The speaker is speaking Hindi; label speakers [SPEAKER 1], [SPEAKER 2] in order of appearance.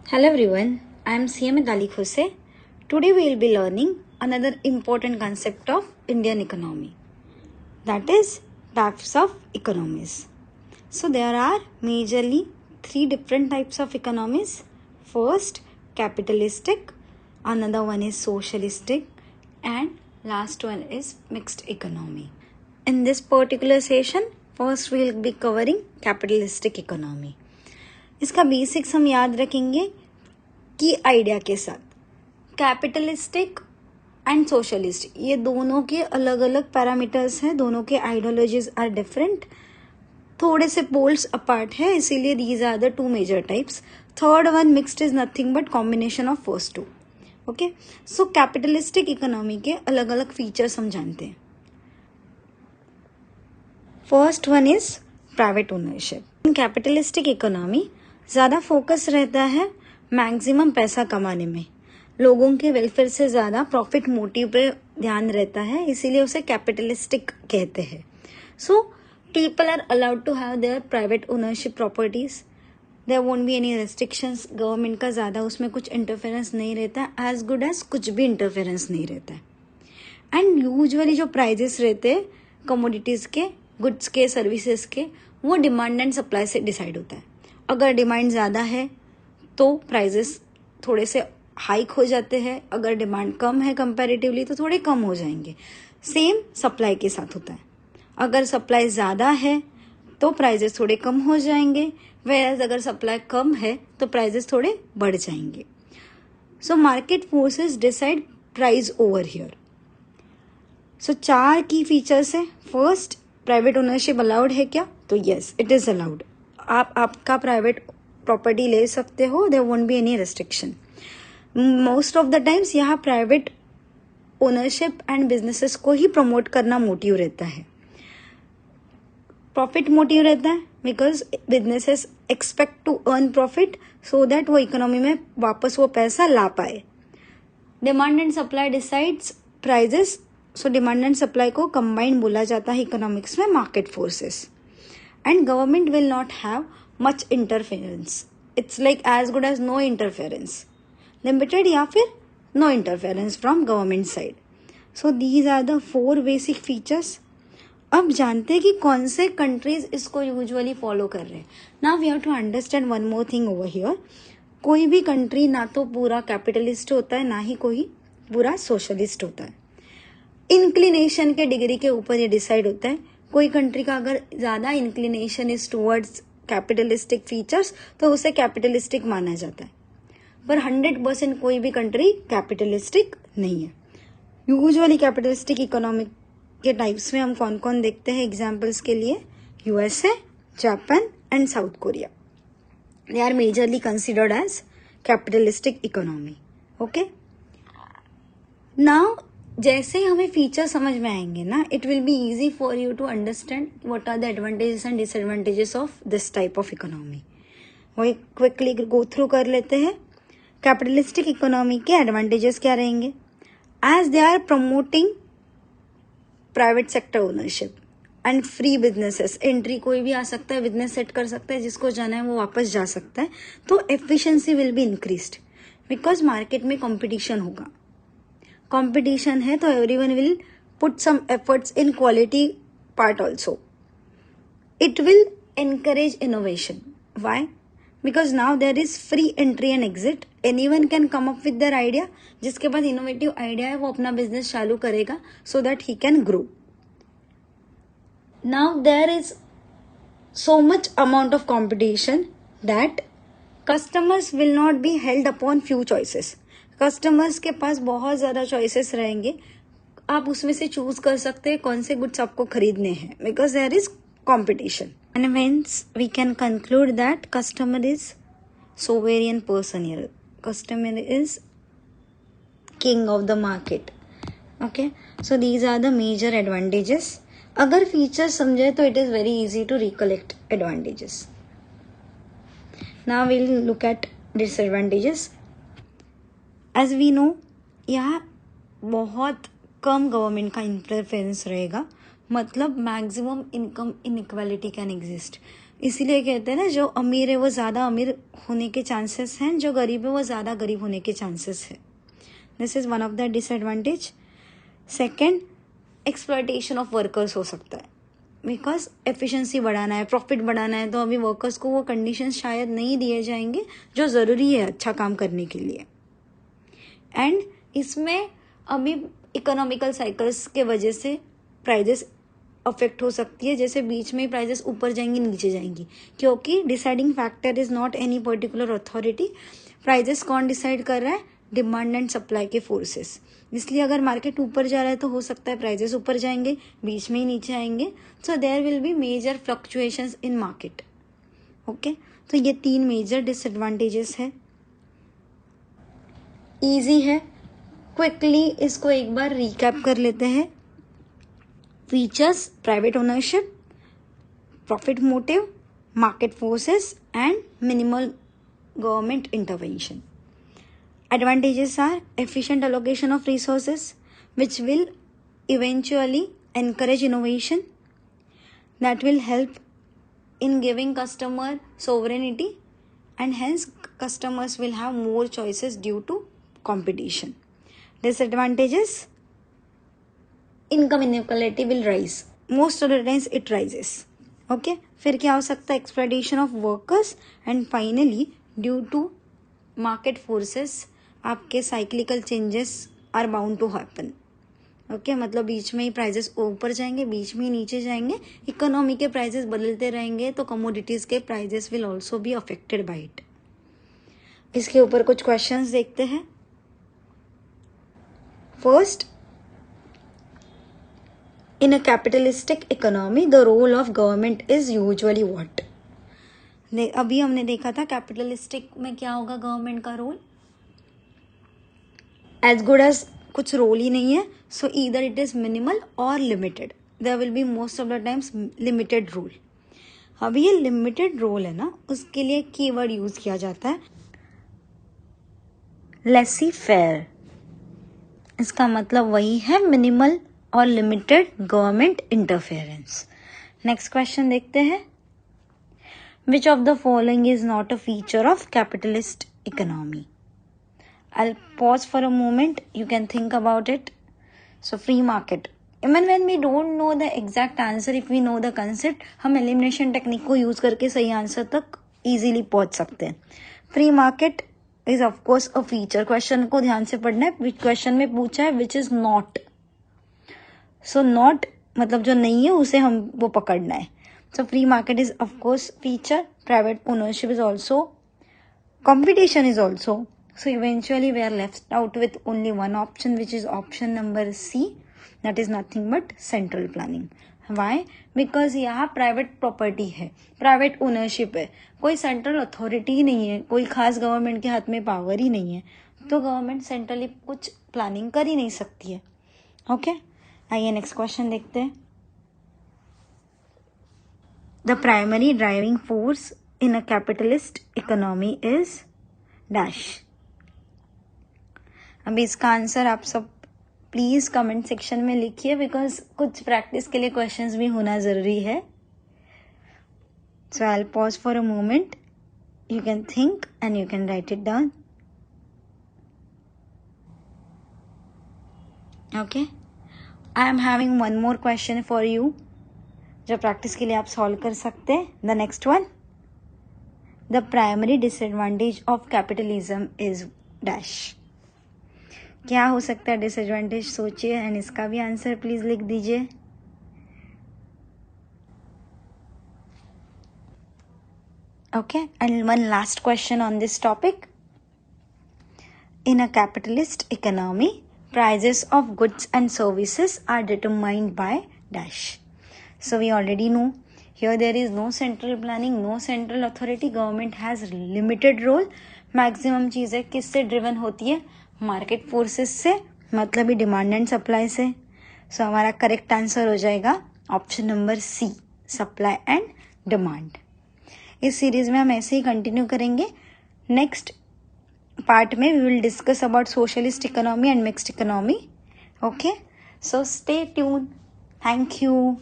[SPEAKER 1] Hello everyone, I am CM Ali Khose. Today we will be learning another important concept of Indian economy, that is types of economies. So there are majorly three different types of economies. First, capitalistic, another one is socialistic, and last one is mixed economy. In this particular session, first we will be covering capitalistic economy. इसका बेसिक्स हम याद रखेंगे की आइडिया के साथ. कैपिटलिस्टिक एंड सोशलिस्ट ये दोनों के अलग अलग पैरामीटर्स हैं, दोनों के आइडियोलॉजीज आर डिफरेंट, थोड़े से पोल्स अपार्ट है, इसीलिए these are the two major types. Third one mixed is nothing but combination of first two. Okay, so capitalistic economy के अलग अलग फीचर्स हम जानते हैं. First one is private ownership. In capitalistic economy ज़्यादा फोकस रहता है मैक्सिमम पैसा कमाने में, लोगों के वेलफेयर से ज़्यादा प्रॉफिट मोटिव पे ध्यान रहता है, इसीलिए उसे कैपिटलिस्टिक कहते हैं. So people are allowed to have their private ownership properties. There won't be any restrictions. Government का ज़्यादा उसमें कुछ इंटरफेरेंस नहीं रहता है, एज गुड एज कुछ भी इंटरफेरेंस नहीं रहता है. एंड यूजुअली जो प्राइजेस रहते हैं कमोडिटीज़ के, गुड्स के, सर्विसेज के, वो डिमांड एंड सप्लाई से डिसाइड होता है. अगर डिमांड ज़्यादा है तो प्राइजेस थोड़े से हाइक हो जाते हैं, अगर डिमांड कम है कंपैरेटिवली तो थोड़े कम हो जाएंगे. सेम सप्लाई के साथ होता है. अगर सप्लाई ज़्यादा है तो प्राइजेस थोड़े कम हो जाएंगे, वेयर अगर सप्लाई कम है तो प्राइजेस थोड़े बढ़ जाएंगे. So market forces decide price over here. So 4 key features है. फर्स्ट, प्राइवेट ओनरशिप अलाउड है क्या? तो यस, इट इज़ अलाउड. आप आपका प्राइवेट प्रॉपर्टी ले सकते हो, there won't be any restriction. Most of the times यहाँ प्राइवेट ओनरशिप एंड बिजनेसेस को ही प्रमोट करना मोटिव रहता है. प्रॉफिट मोटिव रहता है because businesses expect to earn profit so that वो इकोनॉमी में वापस वो पैसा ला पाए. Demand and supply decides prices. So demand and supply को कंबाइंड बोला जाता है इकोनॉमिक्स में, market forces. And government will not have much interference. It's like as good as no interference. Limited या फिर no interference from government side. So these are the 4 basic features. अब जानते हैं कि कौन से कंट्रीज इसको यूजुअली फॉलो कर रहे हैं. Now we have to understand one more thing over here. कोई भी कंट्री ना तो पूरा कैपिटलिस्ट होता है, ना ही कोई पूरा सोशलिस्ट होता है. इंक्लिनेशन के डिग्री के ऊपर ये डिसाइड होता है. कोई कंट्री का अगर ज़्यादा inclination is towards capitalistic features तो उसे कैपिटलिस्टिक माना जाता है, पर 100% कोई भी कंट्री कैपिटलिस्टिक नहीं है. यूजुअली कैपिटलिस्टिक इकोनॉमिक के टाइप्स में हम कौन कौन देखते हैं एग्जाम्पल्स के लिए? USA, Japan and South Korea. They are majorly considered as capitalistic economy. Okay, now जैसे ही हमें फीचर समझ में आएंगे ना, it will be easy for you to understand what are the advantages and disadvantages of this type of economy. वही क्विकली गो थ्रू कर लेते हैं. कैपिटलिस्टिक इकोनॉमी के एडवांटेजेस क्या रहेंगे? As they are promoting private sector ownership and free businesses. Entry कोई भी आ सकता है, बिजनेस सेट कर सकता है, जिसको जाना है वो वापस जा सकता है. तो efficiency will be increased because market में कंपटीशन होगा. कंपटीशन है तो everyone will put some efforts in quality part also. It will encourage innovation. Why? Because now there is free entry and exit. Anyone can come up with their idea. जिसके पास इनोवेटिव आइडिया है वो अपना बिजनेस चालू करेगा so that he can grow. Now there is so much amount of competition that customers will not be held upon few choices. Customers के पास बहुत ज़्यादा चॉइसेस रहेंगे, आप उसमें से चूज कर सकते हैं कौन से गुड्स आपको खरीदने हैं, because there is competition. And means we can conclude that customer is sovereign person here. Customer is king of the market. Okay, so these are the major advantages. अगर फीचर समझे तो it is very easy to recollect advantages. Now we will look at disadvantages. As we know, यहाँ बहुत कम गवर्नमेंट का इंटरफेरेंस रहेगा, मतलब maximum income inequality can exist. इसीलिए कहते हैं ना, जो अमीर है वो ज़्यादा अमीर होने के चांसेस हैं, जो गरीब है वो ज़्यादा गरीब होने के चांसेस है. This is one of the disadvantage. Second, exploitation of workers हो सकता है, बिकॉज एफिशिएंसी बढ़ाना है, प्रॉफिट बढ़ाना है, तो अभी वर्कर्स को वो कंडीशन शायद नहीं दिए जाएंगे जो ज़रूरी है अच्छा काम करने के लिए. एंड इसमें अभी इकोनॉमिकल साइकिल्स के वजह से प्राइजेस अफेक्ट हो सकती है, जैसे बीच में प्राइजेस ऊपर जाएंगी नीचे जाएंगी, क्योंकि deciding factor is not any particular authority. Prices कौन डिसाइड कर रहा है? डिमांड एंड सप्लाई के फोर्सेस. इसलिए अगर मार्केट ऊपर जा रहा है तो हो सकता है प्राइजेस ऊपर जाएंगे, बीच में ही नीचे आएंगे. So there will be major fluctuations in market. Okay, तो ये 3 मेजर डिसएडवांटेजेस है. ईजी है, क्विकली इसको एक बार रिकैप कर लेते हैं. Features: private ownership, profit motive, market forces and minimal government intervention. Advantages are efficient allocation of resources, which will eventually encourage innovation, that will help in giving customer sovereignty, and hence customers will have more choices due to competition. Disadvantages: income inequality will rise. Most of the times it rises. Okay, फिर क्या हो सकता है? exploitation of workers, and finally due to market forces आपके cyclical changes are bound to happen. Okay, मतलब बीच में ही प्राइजेस ऊपर जाएंगे, बीच में ही नीचे जाएंगे. इकोनॉमी के प्राइजेस बदलते रहेंगे तो कमोडिटीज के prices will also be affected by it. इसके ऊपर कुछ क्वेश्चंस देखते हैं. First, in a capitalistic economy the role of government is usually what? अभी हमने देखा था कैपिटलिस्टिक में क्या होगा गवर्नमेंट का रोल. एज गुड एज कुछ रोल ही नहीं है. So either it is minimal or limited. There will be most of the times limited role. अब ये लिमिटेड रोल है ना, उसके लिए कीवर्ड यूज किया जाता है लेसी फेयर. इसका मतलब वही है minimal or limited government interference. Next question देखते हैं. Which of the following is not a feature of capitalist economy? I'll pause for a moment. You can think about it. So free market. Even when we don't know the exact answer, if we know the concept, हम elimination technique को use करके सही आंसर तक easily पहुंच सकते हैं. Free market is of course a feature. Question को ध्यान से पढ़ना है. Question में पूछा है which is not. So not मतलब जो नहीं है उसे हम वो पकड़ना है. So free market is of course feature. Private ownership is also. Competition is also. So eventually we are left out with only one option, which is option number C. That is nothing but central planning. Why? Because यहाँ प्राइवेट प्रॉपर्टी है, प्राइवेट ओनरशिप है, कोई सेंट्रल अथॉरिटी ही नहीं है, कोई खास गवर्नमेंट के हाथ में पावर ही नहीं है, तो गवर्नमेंट सेंट्रली कुछ प्लानिंग कर ही नहीं सकती है. ओके, आइए नेक्स्ट क्वेश्चन देखते हैं. The primary driving force in a capitalist economy is dash. अभी इसका आंसर आप सब प्लीज कमेंट सेक्शन में लिखिए, बिकॉज कुछ प्रैक्टिस के लिए क्वेश्चंस भी होना जरूरी है. So I will pause for a moment. You can think and you can write it down. Okay, I am having one more question for you जो प्रैक्टिस के लिए आप सॉल्व कर सकते हैं. The next one. The primary disadvantage of capitalism is dash. क्या हो सकता है डिसएडवांटेज? सोचिए एंड इसका भी आंसर प्लीज लिख दीजिए. Okay, and one last question on this topic. In a capitalist economy prices of goods and services are determined by dash. So we already know here there is no central planning, no central authority. Government has limited role. Maximum चीज़ें किससे driven होती है? मार्केट फोर्सेस से, मतलब ही डिमांड एंड सप्लाई से. सो हमारा करेक्ट आंसर हो जाएगा option number C, supply and demand. इस सीरीज में हम ऐसे ही कंटिन्यू करेंगे. नेक्स्ट पार्ट में we will discuss about socialist economy and mixed economy. Okay, so stay tune. Thank you.